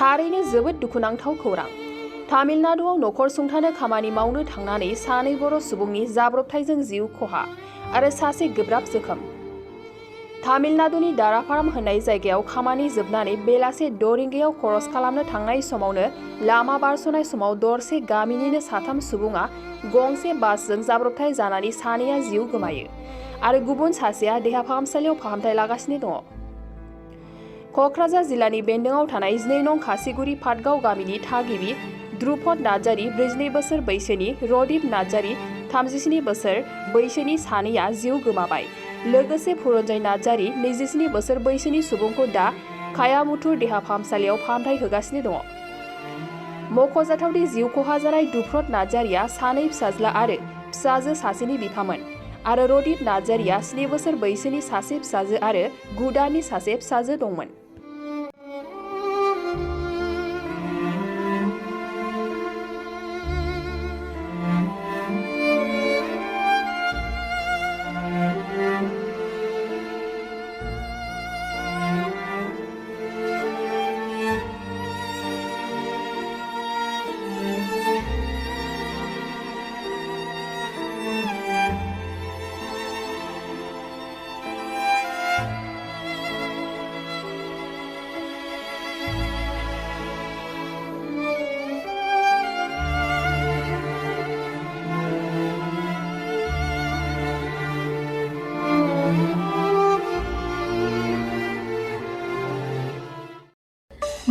थारैनो जोबोद दुखुनांथाव खौरां। तामिलनाडुआव नखर सुंथानो खामानि मावनो थांनानै सानै बर' सुबुंनि जाब्रबथायजों जिउ खहा आरो सासे गोब्राब जोखोम। तामिलनाडुनि दारापाराम होननाय जायगायाव खामानि जोबनानै बेलासे 6 रिंगायाव क्रस खालामनो थांनाय समावनो लामा बारस'नाय समाव दरसे गामिनिनो साथाम सुबुङा गंसे बासजों जाब्रबथाय जानानै सानैया जिउ गोमायो आरो गुबुन सासेया देहा फाहामसालियाव फाहामथाय लागासिनो दङ। क'क्राझार जिल्लानि बेन्दोंआव थानाय 2 नं खासिगुरि पाटगाव गामिनि थागिबि ध्रुपद नार्जारी 42 बोसोर बैसोनि रदीप नार्जारी 37 बोसोर बैसोनि सानैया जिउ गोमाबाय। लोगोसे पुरन्जय नार्जारी 27 बोसोर बैसोनि सुबुंखौ दा कायामुथुर देहा फाहामसालियाव फाहामथाय होगासिनो दङ। मख'जाथावदि जिउ खहा जानाय ध्रुपद नार्जारीया सानै फिसाज्ला आरो फिसाजो सासेनि बिफामोन आरो रदीप नार्जारीया 7 बोसोर बैसोनि सासे फिसाजो आरो 9 दाननि सासे फिसाजो दंमोन।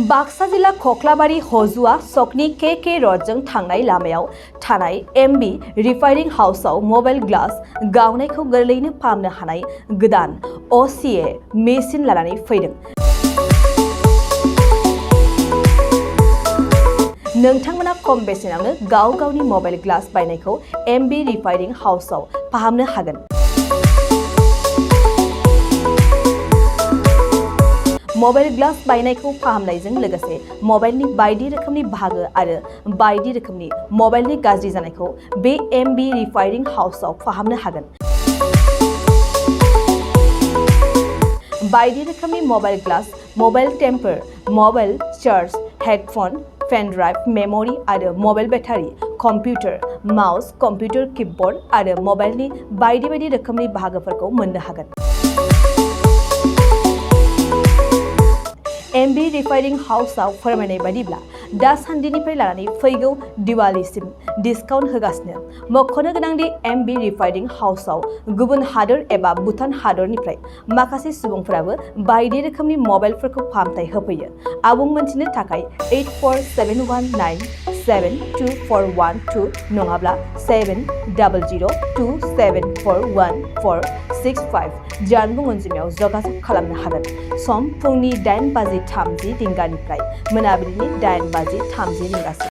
बाक्सा जिल्ला खख्लाबारि हजुआ सकनि के रडजों थांनाय लामायाव थानाय MB रिफाइनिं हाउसआव मबाइल ग्लास गावनायखौ गोरलैयैनो फाहामनो हानाय गोदान OCA मेसिन लानानै फैदों। नोंथांमोना खम बेसेनावनो गाव गावनि मबाइल ग्लास बायनायखौ MB रिफाइनिं हाउसआव फाहामनो हागोन। मबाइल ग्लास बायनायखौ फाहामनायजों लोगोसे मबाइलनि बायदि रोखोमनि बाहागो आरो बायदि रोखोमनि मबाइलनि गाज्रि जानायखौ बे MB रिफाइनिं हाउसआव फाहामनो हागोन। बायदि रोखोमनि mobile glass, mobile temper, mobile charge, headphone, pen drive, memory आरो mobile battery, computer, mouse, computer keyboard आरो मबाइलनि बायदि रोखोमनि बाहागोफोरखौ मोननो हागोन। MB रिफाइनिं हाउसआव फोरमायनाय बायदिब्ला दासान्दिनिफ्राय लानानै फैगौ दिवालीसिम डिसकाउन्ट होगासिनो। मख'नो गोनांदि MB रिफाइनिं हाउसआव गुबुन हादोर एबा भुटान हादरनिफ्राय माखासे सुबुंफोराबो बायदि रोखोमनि मबाइलफोरखौ फाहामथाय होफैयो। आबुं मोनथिनो थाखाय 8471972412 नङाब्ला 7002741465 जानबुं अनजिमायाव जगाजग खालामनो हागोन। सम फुंनि 8:30 रिंगानिफ्राय मोनाबिलिनि 8:30 रिंगासिम।